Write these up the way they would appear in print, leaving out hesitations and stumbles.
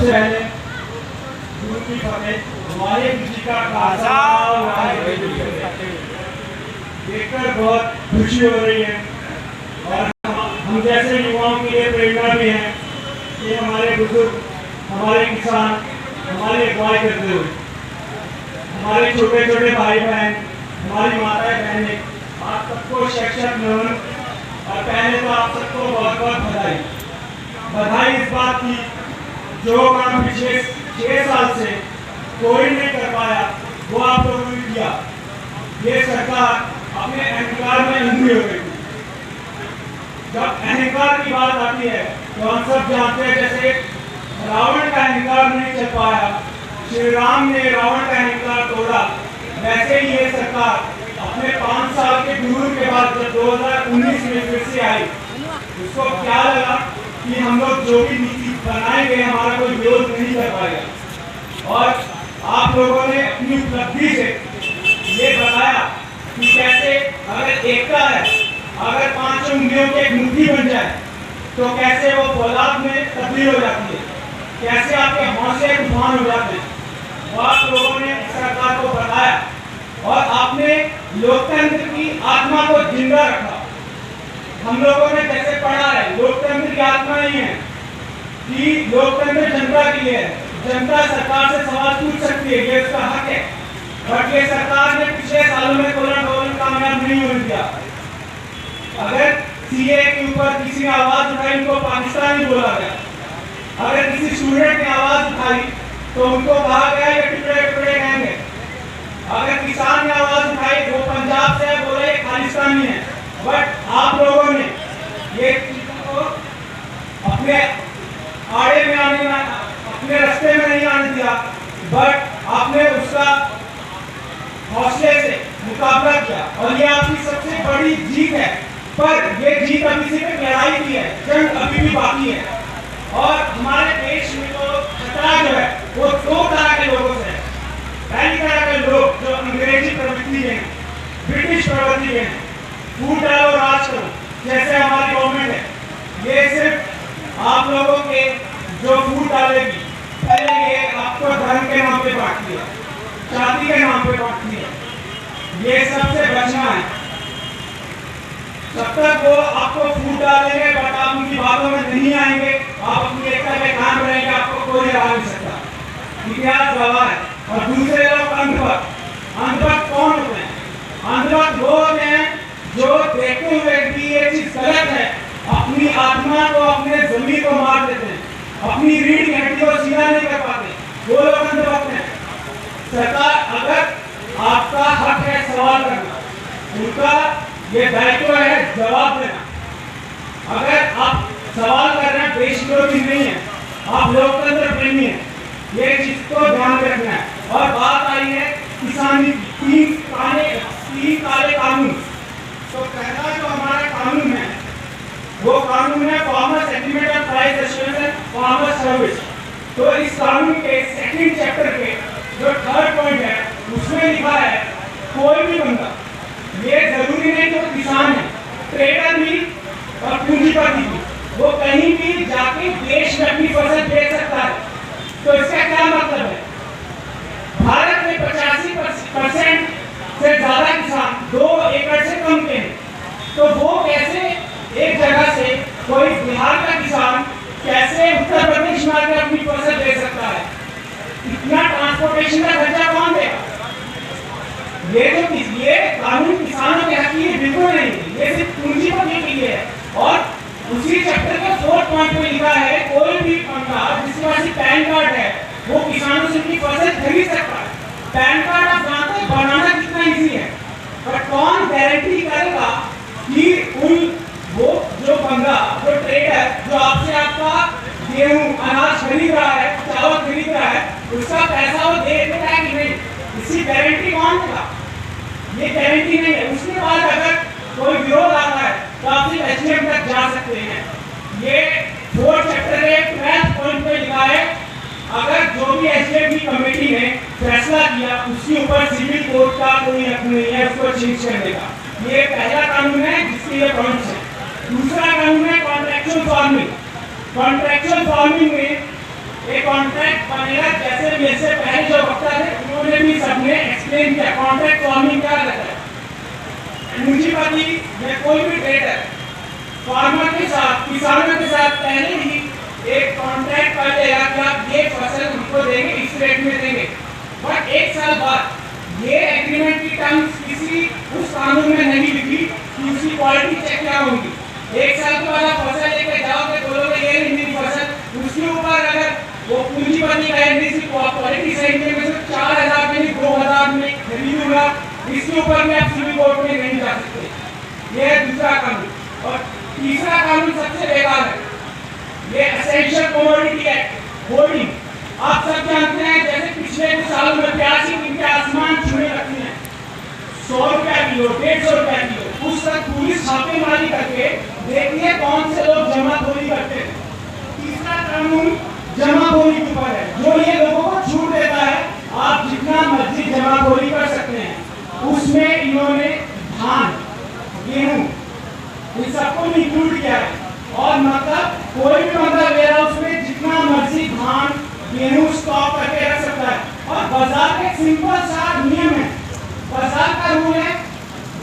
सबसे पहले गुरु की फतेह, हमारे किसी का खासा देखकर बहुत खुशी हो रही है और हम जैसे युवाओं के लिए प्रेरणा भी है कि हमारे बुजुर्ग, हमारे किसान हमारी अगुवाई करते हुए, हमारे छोटे छोटे भाई बहन, हमारी माताएं बहनें, आप सबको शैक्षिक नमन और पहले तो आप सबको बहुत बहुत बधाई। बधाई इस बात की जो काम पिछले 6 साल से कोई नहीं कर पाया वो आप लोगों ने किया। ये सरकार अपने अहंकार में अंधी हो गई। जब अहंकार की बात आती है तो हम सब जानते हैं, जैसे रावण का अहंकार नहीं चल पाया, श्री राम ने रावण का अहंकार तोड़ा, वैसे ही ये सरकार अपने 5 साल के गुरूर के बाद जब 2019 में फिर से आई, उसको क्या लगा कि हम लोग जो भी नीति बनाएंगे हमारा कोई विरोध नहीं कर पाएगा। और आप लोगों ने अपनी उपलब्धि से ये बताया कि कैसे अगर एकता है, अगर 5 उंगलियों की एक मुट्ठी बन जाए तो कैसे वो फौलाद में तब्दील हो जाती है, कैसे आपके हौसले तूफान हो जाते हैं। और आप लोगों ने सरकार को बताया और आपने लोकतंत्र की आत्मा को जिंदा रखा। हम लोगों ने जैसे पढ़ा है, लोकतंत्र की आत्मा नहीं है कि लोकतंत्र जनता के लिए है, जनता सरकार से सवाल पूछ सकती है, ये उसका हक है। बट ये सरकार ने पिछले सालों में कोरोना कामयाब नहीं होने दिया। अगर सीए के ऊपर किसी ने आवाज उठाई उनको पाकिस्तानी बोला गया, अगर किसी स्टूडेंट ने आवाज उठाई तो उनको कहा गया ये टुकड़े टुकड़े कहेंगे, अगर किसान ने आवाज उठाई वो पंजाब से है बोले ये खालिस्तानी है। बट आप लोगों ने ये चीजों को अपने आड़े में आने, अपने रास्ते में नहीं आने दिया, बट आपने उसका हौसले से मुकाबला किया और ये आपकी सबसे बड़ी जीत है। पर ये जीत अभी सिर्फ लड़ाई की है, जंग अभी भी बाकी है। और हमारे देश में तो खतरा जो है वो 2 तरह के लोगों से है। पहली तरह के लोग जो अंग्रेजी प्रवृत्ति के हैं, ब्रिटिश प्रवृत्ति के हैं, फूट डालो राज करो, जैसे हमारी गवर्नमेंट है। ये सिर्फ आप लोगों के जो फूट डालेगी, पहले ये आपको धर्म के नाम पे बांटती है, जाति के नाम पे बांटती है, ये सबसे बचना है। जब तक वो आपको फूट डालेंगे बट आप उनकी बातों में नहीं आएंगे, आप अपनी एकता पे काम करेंगे, आपको कोई हरा नहीं सकता। इतिहास गवाह है। और दूसरे लोग अंधभक्त। अंधभक्त कौन होते हैं? अंधभक्त वो होते हैं जो देखते हुए भी ये चीज गलत है, अपनी आत्मा को, अपने जमीन को मार देते हैं, अपनी रीढ़ की हड्डी को सीधा नहीं कर पाते, वो लोग अंधभक्त हैं। सरकार अगर आपका हक है सवाल करना, उनका ये दायित्व है जवाब देना। अगर आप सवाल कर रहे हैं, देश विरोधी नहीं है, आप लोकतंत्र प्रेमी हैं, ये चीज को ध्यान रखना है। और बात आई है किसानी की, 3 काले कानून। तो पहला जो हमारा कानून है वो कानून है farmer settlement and price assurance farmer service. तो इस कानून के 2nd चैप्टर के जो 3rd पॉइंट है उसमें लिखा है कोई भी बंदा, ये जरूरी नहीं तो किसान है, ट्रेडर भी और पूंजीपति भी, वो कहीं भी जाके देश में अपनी फसल बेच सकता है। तो इसका क्या मतलब है? भारत में 85% से ज्यादा किसान 2 एकड़ से कम के हैं। तो वो कैसे एक जगह से कोई बिहार का किसान कैसे उत्तर प्रदेश में आकर अपनी फसल बेच सकता है? इतना ट्रांसपोर्टेशन का खर्चा कौन देगा? ये कानून किसानों के हक के लिए बिल्कुल नहीं है, ये सिर्फ पूंजीपतियों के लिए है। और उसी चैप्टर के 4th पॉइंट में लिखा है कोई भी बंदा जिसके पास पैन कार्ड है वो किसानों से अपनी फसल खरीद सकता है। पैन कार्ड आप जानते हैं बनाना कितना इजी है, पर कौन गारंटी करेगा कि वो जो बंदा, जो ट्रेडर जो आपसे आपका गेहूं अनाज खरीद रहा है, चावल खरीद रहा है, उसका पैसा वो दे देता है कि नहीं, इसकी गारंटी कौन देगा? ये गारंटी नहीं है। उसके बाद अगर कोई विरोध आता है तो आप सिर्फ एचएम तक जा सकते हैं। ये 4th चैप्टर के 12th पॉइंट पे लिखा है अगर जो भी एचएम की कमेटी ने फैसला किया उसके ऊपर सिविल कोर्ट का कोई हक नहीं है उसको चेंज करने का। ये पहला कानून है जिसके लिए पॉइंट्स है। दूसरा कानून है कॉन्ट्रैक्चुअल फार्मिंग। कॉन्ट्रैक्चुअल फार्मिंग में एक कॉन्ट्रैक्ट बनेगा, जैसे मेरे से पहले जो वक्ता थे उन्होंने भी सबने एक्सप्लेन किया कॉन्ट्रैक्ट फार्मिंग क्या रहता है। पूंजीपति या कोई भी ट्रेडर फार्मर के साथ, किसानों के साथ पहले ही एक कॉन्ट्रैक्ट कर लेगा कि आप ये फसल हमको देंगे, इस रेट में देंगे। बट एक साल बाद ये एग्रीमेंट की टर्म्स किसी उस कानून में नहीं लिखी कि उसकी क्वालिटी चेक क्या होगी। एक साल के बाद आप फसल लेके जाओगे, बोलोगे ये नहीं मेरी फसल, उसके ऊपर अगर वो पूंजीपति कहेंगे इसकी क्वालिटी सही नहीं है, 4000 में नहीं 2000 में खरीदूंगा, इसके ऊपर में आप सिविल कोर्ट में नहीं जा सकते। ये है दूसरा कानून। और तीसरा कानून सबसे बेकार है, ये एसेंशियल कमोडिटी एक्ट होर्डिंग। आप सब जानते हैं जैसे पिछले कुछ सालों में प्याज की कीमतें आसमान छूने लगती हैं, 100 रुपया किलो, 150 रुपया किलो। उस तक पुलिस छापेमारी करके देखती है कौन से लोग जमाखोरी करते हैं। तीसरा कानून जमाखोरी के ऊपर है, जो ये लोगों को छूट देता है आप जितना मर्जी जमाखोरी कर सकते हैं। उसमें इन्होंने धान, गेहूं, इन सबको इंक्लूड किया है। और मतलब कोई भी मतलब वेयर हाउस में जितना मर्जी धान गेहूं स्टॉक करके रख सकता है। और बाजार का एक सिंपल सा नियम है, बाजार का रूल है,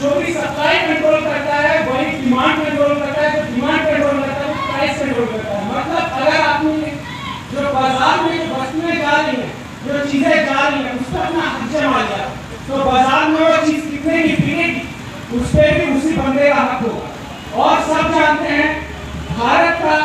जो भी सप्लाई कंट्रोल करता है वही डिमांड कंट्रोल करता है, जो डिमांड कंट्रोल करता है वो प्राइस कंट्रोल करता है। मतलब अगर आपने जो बाजार में जो वस्तुएं जा रही हैं, जो चीजें जा रही हैं, उस पर अपना हक जमा लिया तो बाजार में वो चीज कितने की बिकेगी उस पर भी उसी बंदे का हक होगा। और सब जानते हैं भारत का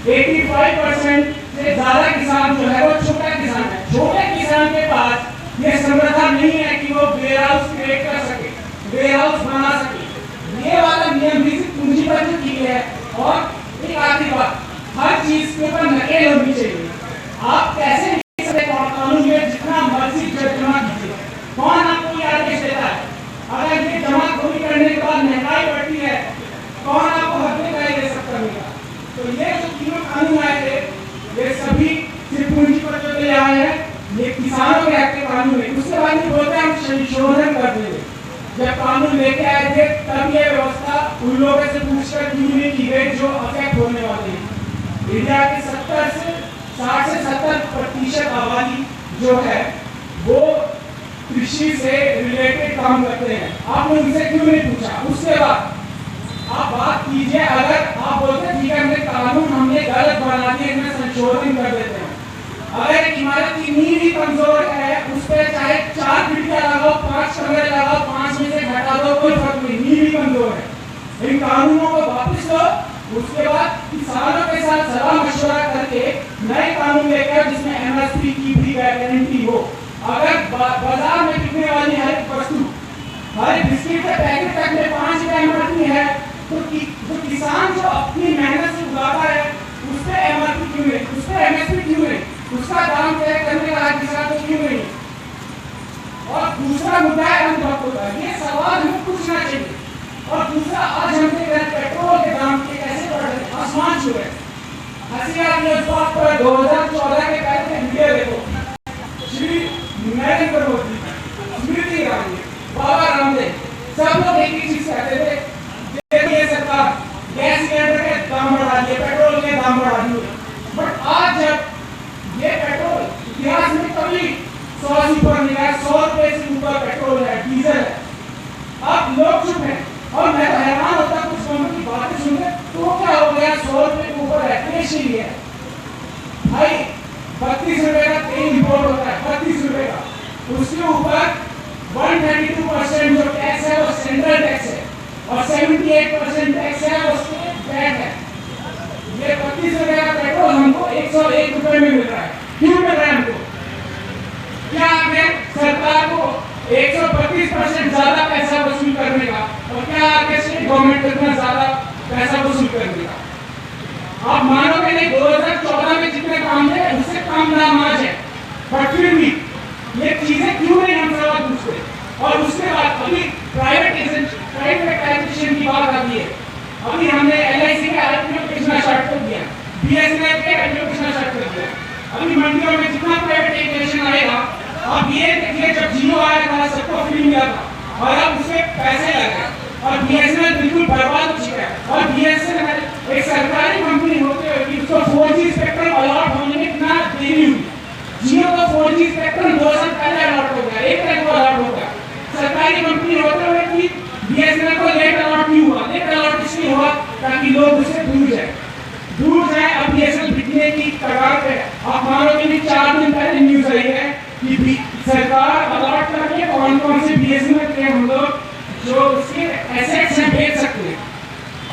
85% से ज्यादा किसान जो है वो छोटा किसान है। छोटे किसान के पास ये समर्था नहीं है कि वो वेयर हाउस क्रिएट कर सके, वेयर हाउस बना सके। ये वाला नियम भी पूंजीपति की है। और एक आखिरी बात, हर चीज के ऊपर नकेल होनी चाहिए। आप कैसे कानून में जितना मर्जी जमा कीजिए, कौन आपको ये आदेश देता है? अगर ये जमाखोरी करने के बाद महंगाई बढ़ती है, कौन आपको हक दे सकता है? तो ये जो तीनों कानून आए थे ये सभी सिर्फ पूंजीपतियों के लिए आए हैं, ये किसानों के हक के कानून है। उसके बाद ये बोलते हैं हम संशोधन कर देंगे। जब कानून लेके आए थे तब ये व्यवस्था उन लोगों से पूछकर क्यों नहीं की गई जो अफेक्ट होने वाले हैं। इंडिया के 60 से 70% आबादी जो है वो कृषि से रिलेटेड काम करते हैं। आपने उनसे क्यों नहीं पूछा? उसके बाद आप बात कीजिए। अगर आप बोलते ठीक है हमने कानून हमने गलत बना दिया, इनमें संशोधन कर देते हैं। अगर इमारत की नींव ही कमजोर है, उस पर चाहे 4 खिड़कियां लगाओ, 5 कमरे लगाओ, 5 में से घटा दो, कोई फर्क नहीं, नींव ही कमजोर है। इन कानूनों को वापस लो, उसके बाद किसानों के साथ सलाह मशवरा करके नए कानून लेकर जिसमें एमएसपी की भी गारंटी हो। अगर बाजार में बिकने वाली हर वस्तु, हर बिस्किट के पैकेट तक में 5 रुपए एमआरपी है, तो जो किसान जो अपनी मेहनत से उगाता है उस पे एमआरपी क्यों नहीं, उस पे एमएसपी क्यों नहीं, उसका दाम तय करने का किसान को क्यों नहीं? और दूसरा मुद्दा है अनुभव होता है, ये सवाल हमें पूछना चाहिए। और दूसरा, आज हम देख रहे हैं पेट्रोल के दाम के कैसे बढ़ रहे हैं, आसमान छू रहे हैं। हंसी आ रही है उस बात पर। 2014 के पहले के वीडियो देखो, श्री नरेंद्र मोदी, स्मृति ईरानी, बाबा रामदेव, सब लोग एक ही चीज कहते थे, देखिए सरकार गैस सिलेंडर के दाम बढ़ा दिए, पेट्रोल के दाम बढ़ा दिए। बट आज जब ये पेट्रोल इतिहास में कभी 100 से ऊपर नहीं है, 100 रुपए से ऊपर पेट्रोल है, डीजल है, अब लोग चुप हैं। और मैं तो हैरान होता कुछ लोगों की बातें सुनकर, तो क्या हो गया 100 रुपए के ऊपर एटलीस्ट ही है भाई। 32 रुपए का तेल इंपोर्ट होता है, 32 रुपए का, उसके ऊपर 132% जो टैक्स है वो सेंट्रल टैक्स है और 78% टैक्स है वो स्टेट वैट है। ये 32 रुपए का पेट्रोल हमको 101 रुपए में मिल रहा है। क्यों मिल रहा है हमको? क्या आगे सरकार को 132% ज्यादा पैसा वसूल करने का, और क्या आगे स्टेट गवर्नमेंट को इतना ज्यादा पैसा वसूल करने का? आप मानोगे नहीं, 2014 में जितने काम थे उससे कम दाम आज है। बट फिर भी ये चीजें क्यों नहीं हम सवाल पूछते? और उसके बाद अभी प्राइवेटाइजेशन की बात आती है। अभी हमने एलआईसी का आईपीओ बेचना स्टार्ट कर दिया, बीएसएनएल के आईपीओ बेचना स्टार्ट कर दिया। अभी मंडियों में जितना प्राइवेटाइजेशन आएगा, अब ये देखिए जब जियो आया था सबको फ्री मिला था और अब उसके पैसे लगे और बीएसएनएल बिल्कुल बर्बाद हो चुका है। और बीएसएनएल एक सरकारी कंपनी होते हुए उसको 4G स्पेक्ट्रम अलॉट होने में इतना देरी की कगार पे। आप मानोगे नहीं, 4 दिन पहले न्यूज आई है कि सरकार अलॉट करके कौन कौन से बीएसएनएल के हम लोग जो उसके एसेट्स हैं बेच सकते हैं।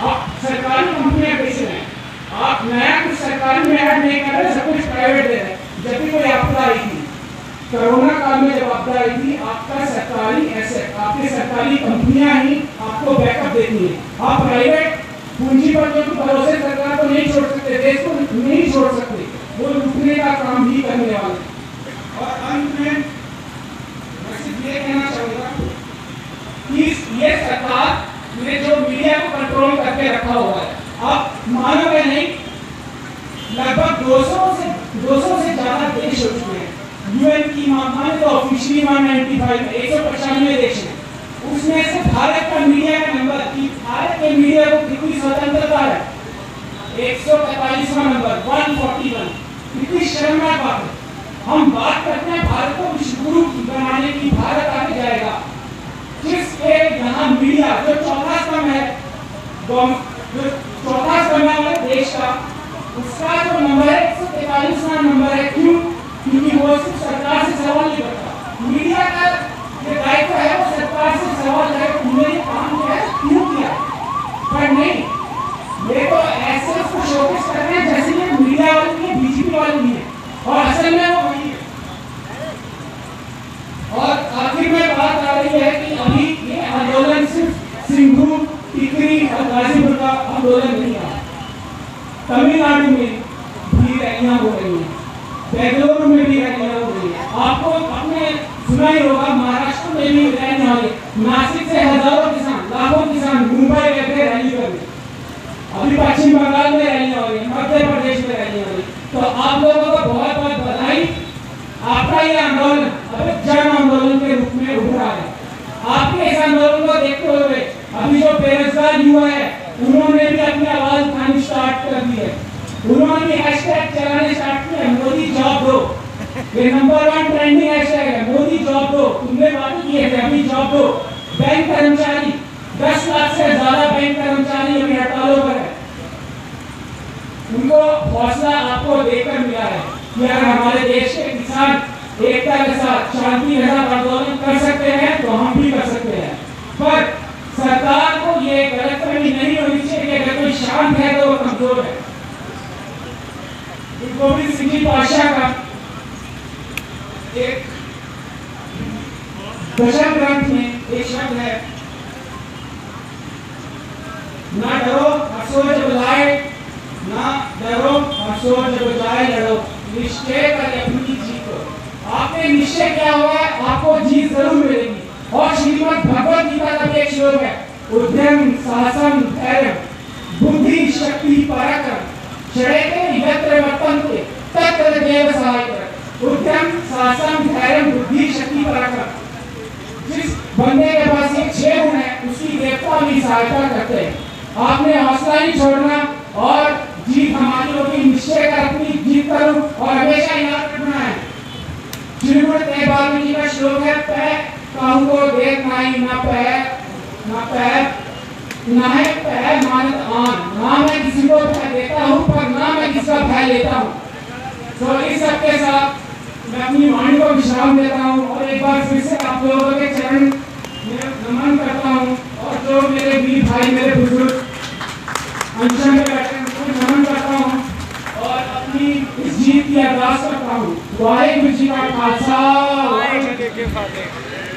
आप सरकारी कंपनियां बेच रहे हैं, आप नया कुछ सरकारी में ऐड नहीं कर रहे, सब कुछ प्राइवेट दे रहे हैं। जब भी कोई आपदा आई थी, कोरोना काल में जब आपदा आई थी, आपका सरकारी एसेट, आपकी सरकारी कंपनियां ही आपको बैकअप देती है। आप प्राइवेट पूंजीपतियों के भरोसे सरकार को नहीं छोड़ सकते, देश को नहीं छोड़ सकते, वो लूटने का काम ही करने वाले। और अंत में मैं सिर्फ ये कहना चाहूंगा कि ये सरकार ने जो मीडिया को कंट्रोल करके रखा हुआ है, आप मानोगे नहीं, लगभग 200 से ज्यादा देश हो चुके हैं। यूएन की माने तो ऑफिशियली 195 में 195 देश हैं, उसमें से भारत का मीडिया का नंबर, कि भारत के मीडिया को कितनी स्वतंत्रता है, 145वां नंबर, 141। कितनी शर्मनाक बात है। हम बात करते हैं भारत को विश्वगुरु बनाने की, भारत आगे जाएगा, जिसके यहाँ मीडिया जो चौथा स्तंभ है, जो चौथा स्तंभ है हमारे देश का, उसका जो नंबर है 143वां नंबर है। क्यों? क्योंकि वो सिर्फ सरकार से सवाल नहीं करता। मीडिया का ये दायित्व है वो सरकार से सवाल करे, तुमने ये काम किया है, क्यों किया है? पर नहीं, ये तो ऐसे उसको शोकेस कर रहे हैं जैसे ये मीडिया वाले नहीं है, बीजेपी वाले नहीं है, और असल में वो वही है। और आखिर में बात आ रही है कि अभी ये आंदोलन सिर्फ सिंघू, टिकरी और गाजीपुर का आंदोलन नहीं है। तमिलनाडु में भी रैलियां हो रही हैं, बेंगलुरु में भी रैलियां हो रही है। आपको अपने सुना ही होगा, महाराष्ट्र में भी रैलियां हो रही, नासिक से हजारों किसान, लाखों किसान मुंबई गए थे रैली करने। अभी पश्चिम बंगाल में रैलियां हो रही है, मध्य प्रदेश में रैलियां हो रही। तो आप लोगों को बहुत बहुत बधाई। आपका ये आंदोलन अब जन आंदोलन के रूप में उभरा है। आपके इस आंदोलन को देखते हुए अभी जो बेरोजगार युवा है, उन्होंने भी अपनी आवाज उठानी स्टार्ट कर दी है। उन्होंने भी हैशटैग चलाने स्टार्ट किया, मोदी जॉब दो। ये नंबर 1 ट्रेंडिंग हैशटैग है, मोदी जॉब दो। तुमने बात किए थे, अभी जॉब दो। बैंक कर्मचारी 10 लाख से ज्यादा बैंक कर्मचारी अभी हड़तालों पर है। उनको हौसला आपको देकर मिला है कि अगर हमारे देश के किसान एकता के साथ शांति के साथ आंदोलन कर सकते हैं तो हम भी कर सकते हैं। पर सरकार को ये गलतफहमी नहीं होनी चाहिए कि अगर कोई शांत है तो वो कमजोर है। गुरु गोविंद सिंह जी पातशाह का एक दशम ग्रंथ में एक शब्द है, ना डरो हंसो जब लाए, ना डरो हंसो जब जाए लड़ो, निश्चय कर अपनी जीत को। आपने निश्चय किया हुआ है, आपको जीत जरूर मिलेगी। और श्रीमद् भगवद गीता का एक श्लोक है, उद्यम साहसम धैर्य बुद्धि शक्ति पराक्रम षडेते यत्र वर्तन्ते तत्र देव सहायः। उद्यम साहसम धैर्य बुद्धि शक्ति पराक्रम। जिस बंदे के पास ये 6 गुण है, उसकी देवता भी सहायता करते हैं। आपने हौसला नहीं छोड़ना और जीत हमारी होगी, निश्चय कर अपनी जीत करो। और हमेशा याद रखना है, श्रीमद् भागवत जी का श्लोक है, पै कहूँ को देख नहीं, ना है पै मानत आन। ना मैं किसी को भय देता हूँ, पर ना मैं किसका भय लेता हूँ। तो इस सब के साथ मैं अपनी वाणी को विश्राम देता हूँ और एक बार फिर से आप लोगों के चरण में नमन करता हूँ। और जो मेरे वीर भाई, मेरे बुजुर्ग अनशन में बैठे हैं, उनको नमन करता हूँ और अपनी इस जीत की अरदास करता हूँ। वाहेगुरु जी का खालसा, वाहेगुरु जी की फतेह।